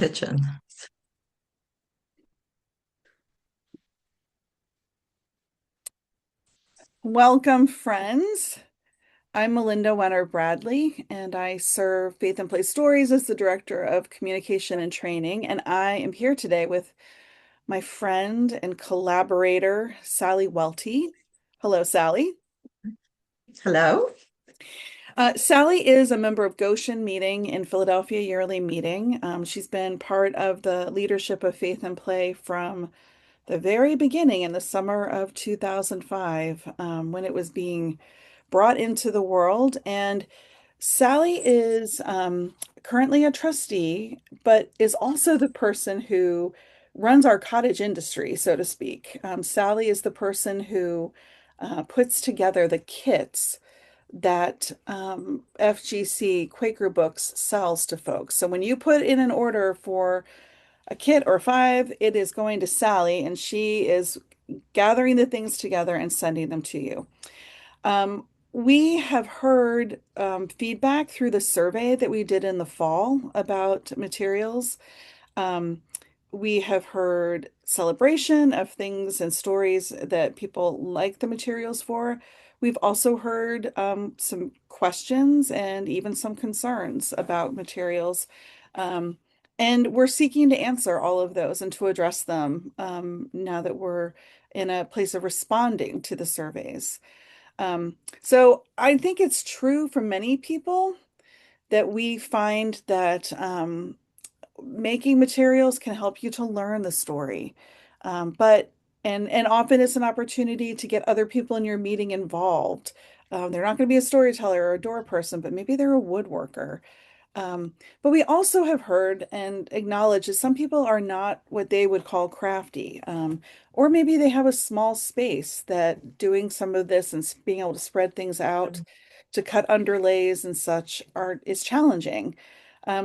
pitch in. Welcome, friends. I'm Melinda Wenner Bradley, and I serve Faith and Play Stories as the Director of Communication and Training. And I am here today with my friend and collaborator, Sallie Welte. Hello, Sallie. Hello. Sallie is a member of Goshen Meeting in Philadelphia Yearly Meeting. She's been part of the leadership of Faith and Play from the very beginning in the summer of 2005, when it was being brought into the world. And Sallie is currently a trustee, but is also the person who runs our cottage industry, so to speak. Sallie is the person who puts together the kits that FGC QuakerBooks sells to folks. So when you put in an order for a kit or five, it is going to Sallie, and she is gathering the things together and sending them to you. We have heard feedback through the survey that we did in the fall about materials. Um, we have heard celebration of things and stories that people like the materials for. We've also heard some questions and even some concerns about materials. Um, and we're seeking to answer all of those and to address them now that we're in a place of responding to the surveys. So I think it's true for many people that we find that making materials can help you to learn the story. But and often it's an opportunity to get other people in your meeting involved. They're not going to be a storyteller or a door person, but maybe they're a woodworker. But we also have heard and acknowledged that some people are not what they would call crafty, or maybe they have a small space that doing some of this and being able to spread things out to cut underlays and such is challenging.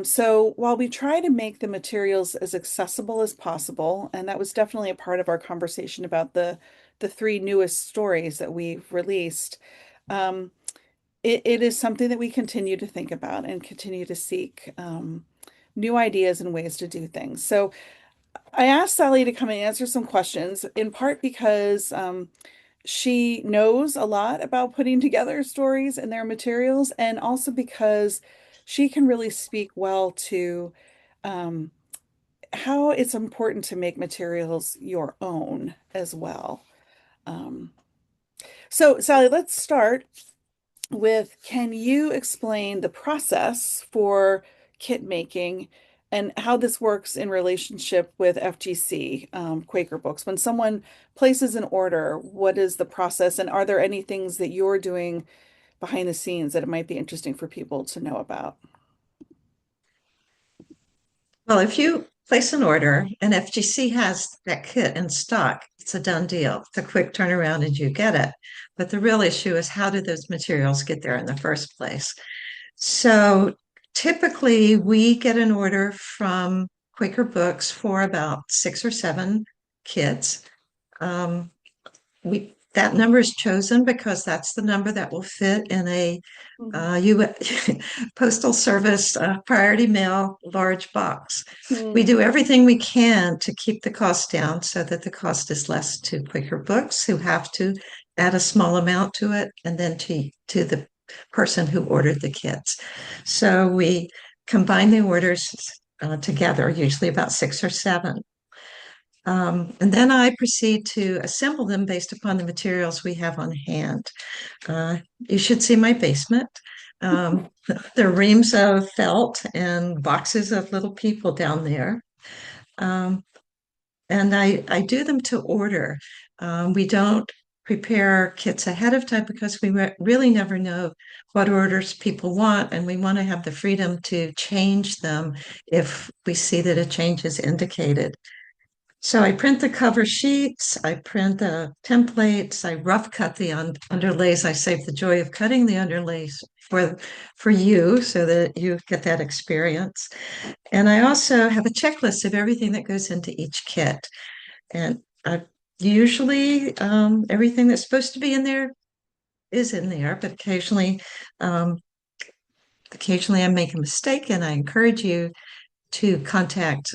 So while we try to make the materials as accessible as possible, and that was definitely a part of our conversation about the three newest stories that we've released, um, it is something that we continue to think about and continue to seek new ideas and ways to do things. So I asked Sallie to come and answer some questions, in part because she knows a lot about putting together stories and their materials, and also because she can really speak well to um, how it's important to make materials your own as well. Um, so, Sallie, let's start with, can you explain the process for kit making and how this works in relationship with FGC QuakerBooks? When someone places an order, what is the process, and are there any things that you're doing behind the scenes that it might be interesting for people to know about? Well, if you place an order and FGC has that kit in stock, it's a done deal. It's a quick turnaround and you get it. But the real issue is how did those materials get there in the first place? So typically we get an order from Quaker Books for about 6 or 7 kits. Um, we that number is chosen because that's the number that will fit in a Mhm. U Postal Service priority mail large box. We Mm. do everything we can to keep the cost down so that the cost is less to Quaker Books, who have to add a small amount to it, and then to the person who ordered the kits. So we combine the orders together, usually about 6 or 7. And then I proceed to assemble them based upon the materials we have on hand. You should see my basement. Um, there are reams of felt and boxes of little people down there. Um, and I do them to order. We don't prepare kits ahead of time because we really never know what orders people want, and we want to have the freedom to change them if we see that a change is indicated. So I print the cover sheets, I print the templates, I rough cut the underlays. I save the joy of cutting the underlays for you so that you get that experience. And I also have a checklist of everything that goes into each kit. And I usually everything that's supposed to be in there is in there, but um, occasionally I make a mistake, and I encourage you to contact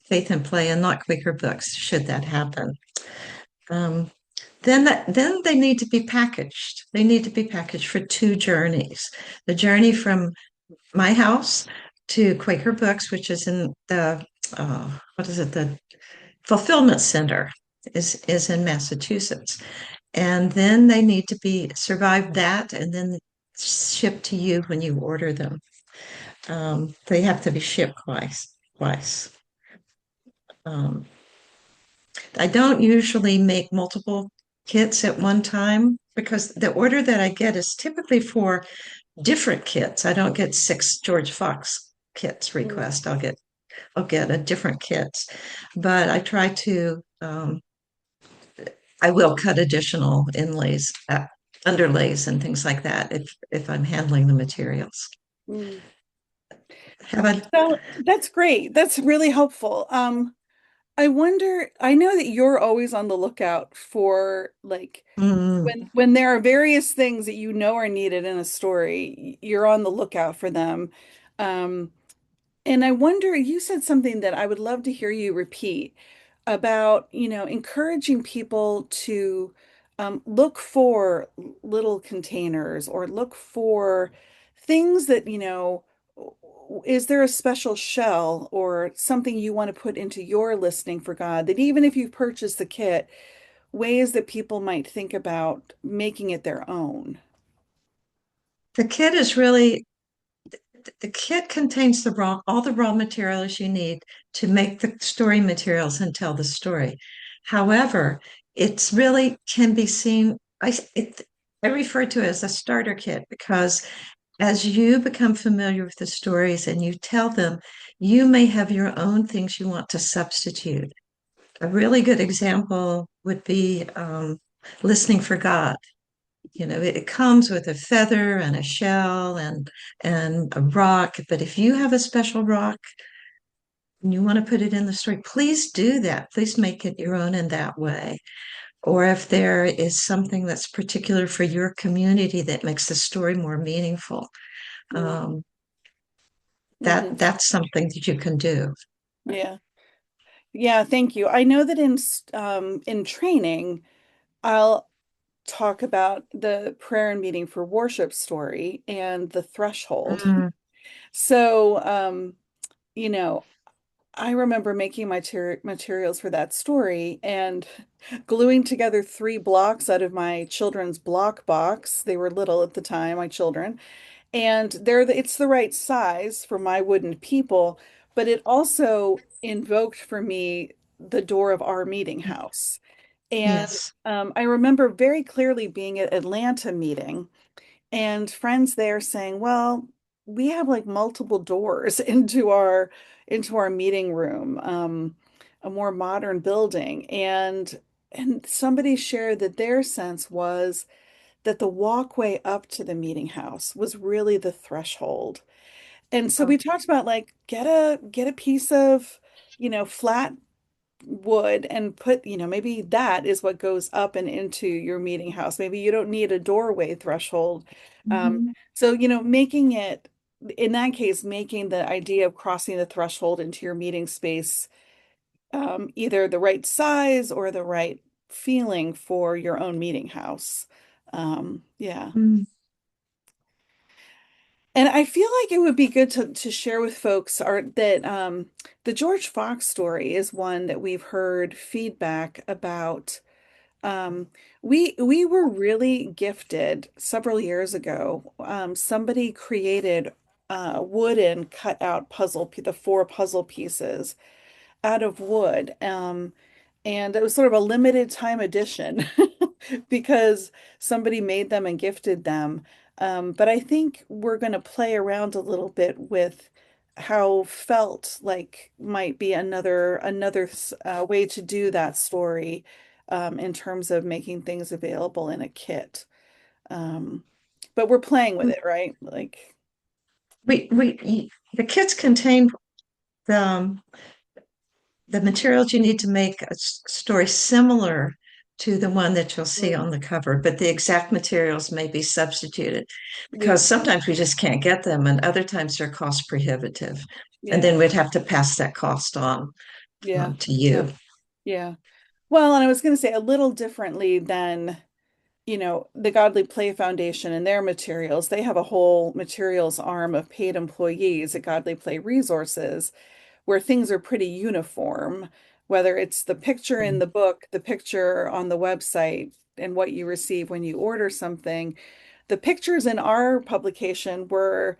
Faith and Play and not QuakerBooks, should that happen. Um, then they need to be packaged. They need to be packaged for two journeys. The journey from my house to QuakerBooks, which is in the what is it, the fulfillment center is in Massachusetts. And then they need to be survive that and then shipped to you when you order them. They have to be shipped twice. Um, I don't usually make multiple kits at one time because the order that I get is typically for different kits. I don't get 6 George Fox kits Mm. request. I'll get a different kits, but I try to I will cut additional inlays, underlays, and things like that if I'm handling the materials. Mm. Have I? So that's great. That's really helpful. I wonder, I know that you're always on the lookout for like Mm, when there are various things that you know are needed in a story, you're on the lookout for them. Um, and I wonder, you said something that I would love to hear you repeat about, encouraging people to look for little containers or look for things that, is there a special shell or something you want to put into your listening for God that even if you've purchased the kit, ways that people might think about making it their own? the kit is really the kit contains all the raw materials you need to make the story materials and tell the story. However, it's really can be seen. I refer to it as a starter kit because as you become familiar with the stories and you tell them, you may have your own things you want to substitute. A really good example would be listening for God. It comes with a feather and a shell and a rock. But if you have a special rock and you want to put it in the story, please do that. Please make it your own in that way. Or if there is something that's particular for your community that makes the story more meaningful, um, Mm-hmm. that's something that you can do. Yeah. Yeah, thank you. I know that in training, I'll talk about the prayer and meeting for worship story and the threshold. Mm, So, you know, I remember making my materials for that story and gluing together 3 blocks out of my children's block box. They were little at the time, my children, and it's the right size for my wooden people, but it also invoked for me the door of our meeting house. And yes. I remember very clearly being at Atlanta meeting and friends there saying, "Well, we have like multiple doors into our meeting room, a more modern building." And somebody shared that their sense was that the walkway up to the meeting house was really the threshold. And so we talked about like get a piece of, flat wood and put, maybe that is what goes up and into your meeting house. Maybe you don't need a doorway threshold. Mhm. So, making it, in that case, making the idea of crossing the threshold into your meeting space, either the right size or the right feeling for your own meeting house. Yeah. Mm. And I feel like it would be good to share with folks that the George Fox story is one that we've heard feedback about. Um, we were really gifted several years ago. Somebody created wooden cutout the 4 puzzle pieces out of wood. And it was sort of a limited time edition because somebody made them and gifted them. But I think we're going to play around a little bit with how felt like might be another way to do that story in terms of making things available in a kit. Um, but we're playing with it, right? Like, The kits contain the, the materials you need to make a story similar to the one that you'll see Mm, on the cover, but the exact materials may be substituted because yeah, sometimes we just can't get them, and other times they're cost prohibitive. And yeah, then we'd have to pass that cost on yeah, to you. yeah. Well, and I was going to say a little differently than, the Godly Play Foundation and their materials. They have a whole materials arm of paid employees at Godly Play Resources where things are pretty uniform, whether it's the picture in the book, the picture on the website, and what you receive when you order something. The pictures in our publication were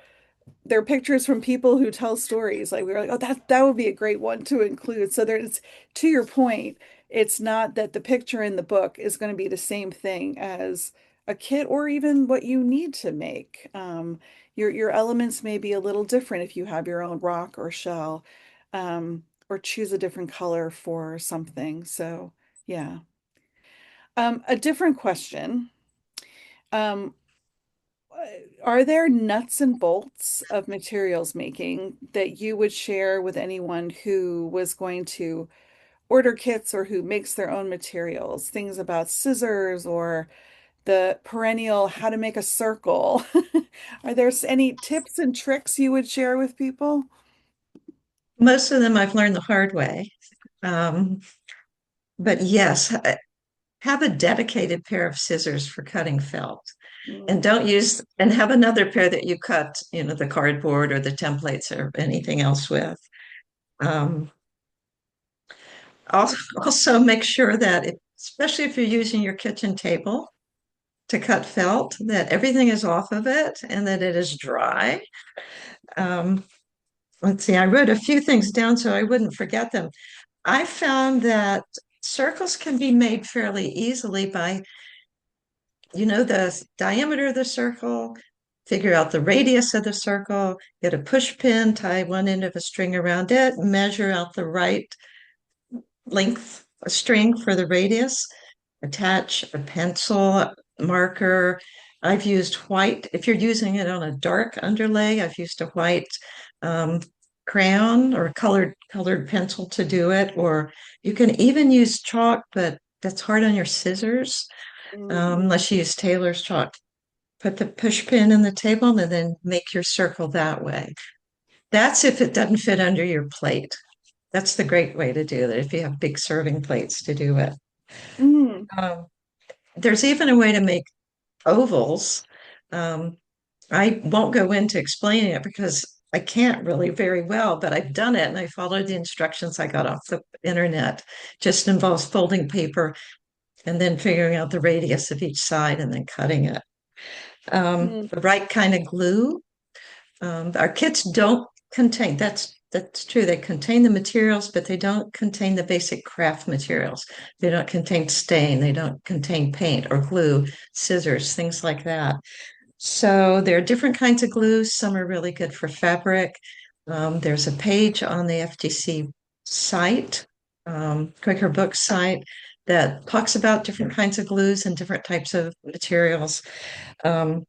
they're pictures from people who tell stories. Like we were like, oh, that would be a great one to include. So there's, to your point, it's not that the picture in the book is going to be the same thing as a kit or even what you need to make. Your elements may be a little different if you have your own rock or shell, or choose a different color for something. So yeah. A different question. Um, Are there nuts and bolts of materials making that you would share with anyone who was going to order kits or who makes their own materials? Things about scissors or the perennial how to make a circle. Are there any tips and tricks you would share with people? Most of them I've learned the hard way. Um, but yes, have a dedicated pair of scissors for cutting felt. And Mm, don't use, and have another pair that you cut, the cardboard or the templates or anything else with. Um, also make sure that, especially if you're using your kitchen table to cut felt, that everything is off of it and that it is dry. Um, let's see, I wrote a few things down so I wouldn't forget them. I found that circles can be made fairly easily by, the diameter of the circle, figure out the radius of the circle, get a push pin, tie one end of a string around it, measure out the right length a string for the radius, attach a pencil, marker. I've used white. If you're using it on a dark underlay, I've used a white um, crayon or colored pencil to do it. Or you can even use chalk, but that's hard on your scissors mm, unless you use Taylor's chalk. Put the push pin in the table and then make your circle that way. That's if it doesn't fit under your plate. That's the great way to do it if you have big serving plates to do it. mm, Um, there's even a way to make ovals. Um, I won't go into explaining it because I can't really very well, but I've done it and I followed the instructions I got off the internet. Just involves folding paper and then figuring out the radius of each side and then cutting it. mm, The right kind of glue. Our kits don't contain, that's true. They contain the materials, but they don't contain the basic craft materials. They don't contain stain. They don't contain paint or glue, scissors, things like that. So there are different kinds of glues. Some are really good for fabric. There's a page on the FGC site, QuakerBooks site, that talks about different kinds of glues and different types of materials. Um,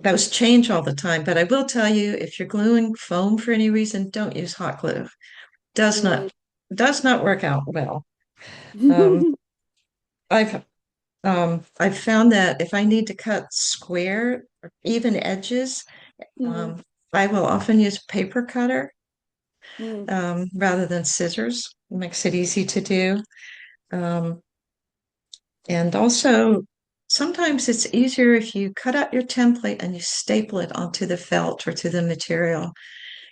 those change all the time, but I will tell you, if you're gluing foam for any reason, don't use hot glue. Does mm. not does not work out well. Um, I've I've found that if I need to cut square or even edges, Mm, um, I will often use paper cutter mm, rather than scissors. It makes it easy to do. Um, and also, sometimes it's easier if you cut out your template and you staple it onto the felt or to the material,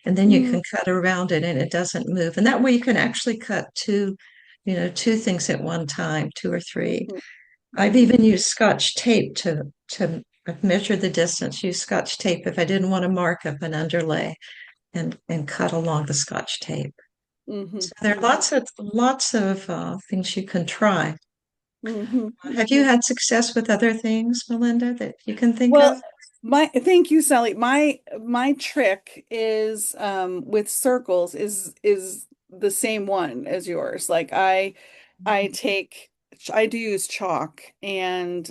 and then you mm, can cut around it and it doesn't move. And that way you can actually cut two things at one time, two or three. mhm, I've mhm, even used Scotch tape to measure the distance, use Scotch tape if I didn't want to mark up an underlay and cut along the Scotch tape. mhm, So there are mhm, lots of things you can try. mhm, Have you mhm. had success with other things, Melinda, that you can think Well, of? thank you, Sally. My trick is with circles is the same one as yours. Like I do use chalk and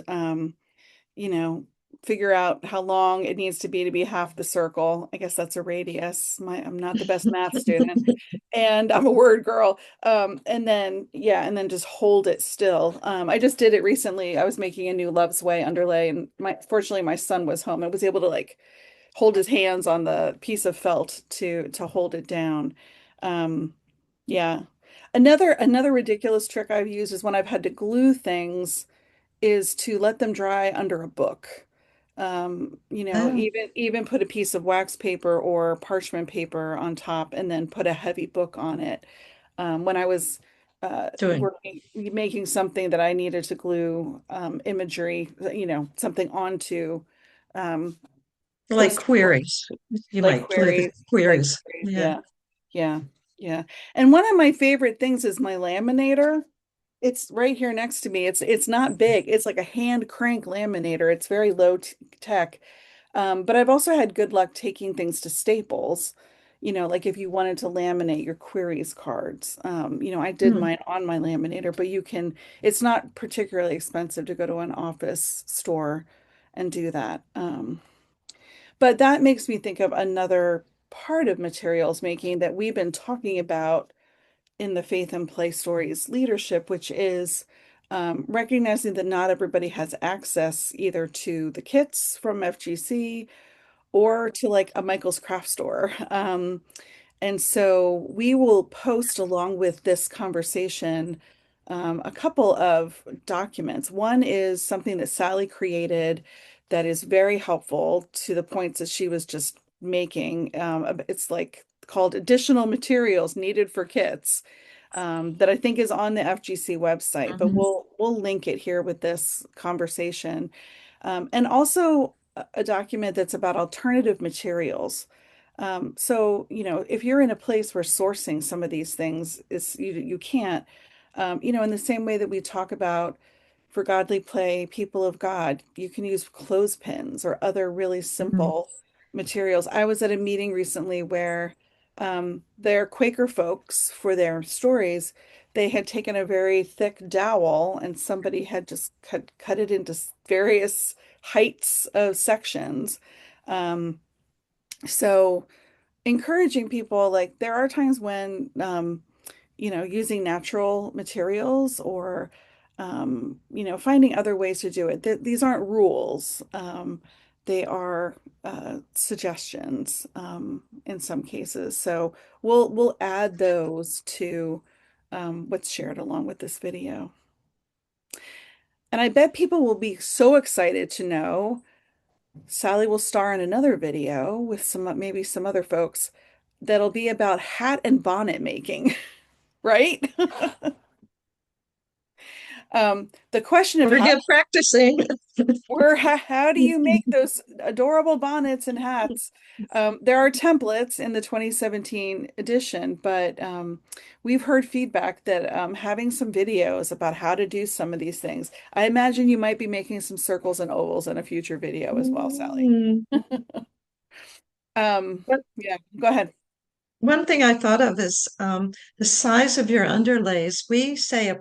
you know figure out how long it needs to be half the circle. I guess that's a radius. I'm not the best math student, and I'm a word girl. And then yeah, and then just hold it still. I just did it recently. I was making a new Love's Way underlay, and fortunately my son was home and was able to like hold his hands on the piece of felt to hold it down. Um, yeah. Another ridiculous trick I've used is when I've had to glue things is to let them dry under a book. Oh, Even put a piece of wax paper or parchment paper on top and then put a heavy book on it. When I was doing making something that I needed to glue imagery, something onto um, like postcards, queries. You like might glue the queries, queries. Yeah. yeah, yeah, yeah. And one of my favorite things is my laminator. It's right here next to me. It's not big. It's like a hand crank laminator. It's very low t tech. But I've also had good luck taking things to Staples. Like if you wanted to laminate your queries cards. I did Hmm. mine on my laminator, but it's not particularly expensive to go to an office store and do that. But that makes me think of another part of materials making that we've been talking about in the Faith and Play Stories leadership, which is recognizing that not everybody has access either to the kits from FGC or to like a Michael's craft store. And so we will post along with this conversation a couple of documents. One is something that Sally created that is very helpful to the points that she was just making. It's like called additional materials needed for kits that I think is on the FGC website, but Mhm. we'll link it here with this conversation. And also a document that's about alternative materials. So, if you're in a place where sourcing some of these things is you can't, in the same way that we talk about for godly play, people of God, you can use clothespins or other really Mhm. simple materials. I was at a meeting recently where their Quaker folks, for their stories, they had taken a very thick dowel and somebody had just cut it into various heights of sections. Um, so encouraging people, like there are times when using natural materials or finding other ways to do it. These aren't rules. They are suggestions in some cases. So we'll add those to what's shared along with this video. And I bet people will be so excited to know Sally will star in another video with maybe some other folks that'll be about hat and bonnet making, right? The question of Or get practicing. how do you make those adorable bonnets and hats? There are templates in the 2017 edition, but we've heard feedback that having some videos about how to do some of these things. I imagine you might be making some circles and ovals in a future video as well, Sally. Mm. But Yeah, go ahead. one thing I thought of is the size of your underlays. We say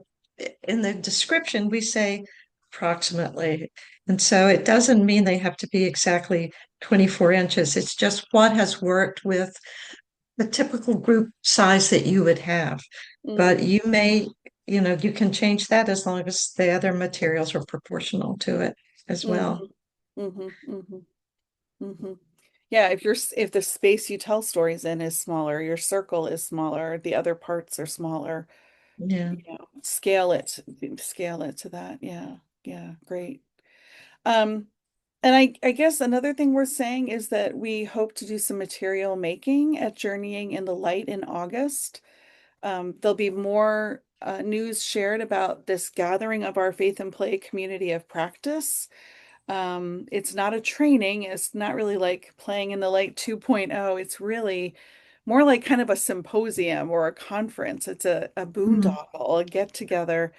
in the description, we say approximately. And so it doesn't mean they have to be exactly 24 inches. It's just what has worked with the typical group size that you would have. But Mm-hmm. you may, you can change that as long as the other materials are proportional to it as well. Mm-hmm. Mm-hmm. Mm-hmm. Mm-hmm. Yeah, if the space you tell stories in is smaller, your circle is smaller, the other parts are smaller, Yeah. scale it to that. Yeah. Yeah, great. Um, and I guess another thing we're saying is that we hope to do some material making at Journeying in the Light in August. There'll be more news shared about this gathering of our Faith and Play community of practice. It's not a training. It's not really like playing in the light 2.0. It's really more like kind of a symposium or a conference. It's a Mhm. boondoggle, a get together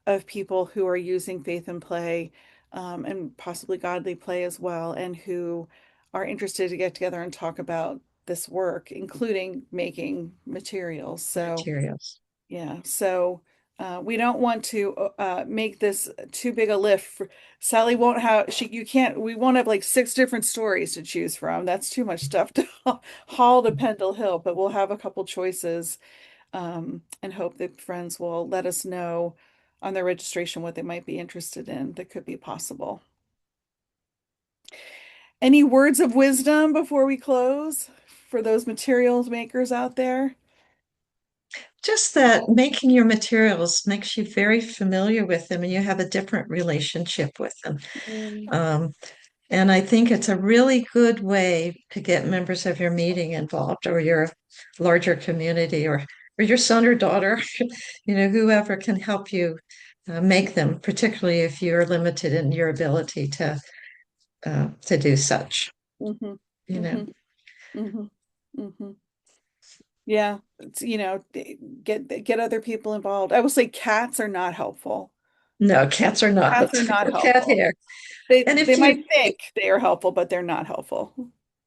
of people who are using faith and play, and possibly godly play as well, and who are interested to get together and talk about this work, including making materials. So Materials. yeah, so We don't want to make this too big a lift. Sally won't have you can't we won't have like 6 different stories to choose from. That's too much stuff to haul to Pendle Hill, but we'll have a couple choices and hope that friends will let us know on their registration what they might be interested in that could be possible. Any words of wisdom before we close for those materials makers out there? Just that making your materials makes you very familiar with them and you have a different relationship with them. Mm, Um, and I think it's a really good way to get members of your meeting involved or your larger community or your son or daughter, whoever can help you make them, particularly if you're limited in your ability to do such, mhm, you know. mhm, mhm, mhm. Yeah, it's, get other people involved. I will say cats are not helpful. No, cats are not Cats are helpful. not Cat helpful. hair. They And they if you might think they are helpful, but they're not helpful.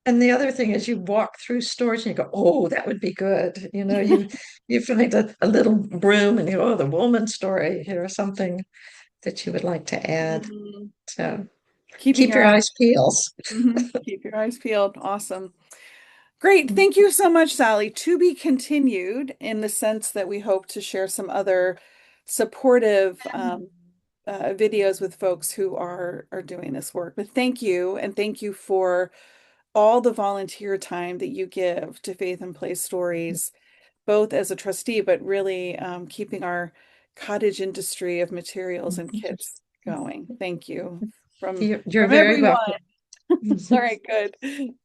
And the other thing is you walk through stores and you go, oh, that would be good. You find a little broom and you go, oh, the woman story or something that you would like to add. Mhm. So Keeping keep your your eyes, eyes peeled. keep your eyes peeled. Awesome. Great. Thank you so much, Sally. To be continued in the sense that we hope to share some other supportive videos with folks who are doing this work. But thank you, and thank you for all the volunteer time that you give to Faith and Play Stories, both as a trustee, but really keeping our cottage industry of materials and kits going. Thank you from You're from very welcome. everyone. All right, good.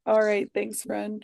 All right, thanks, friend.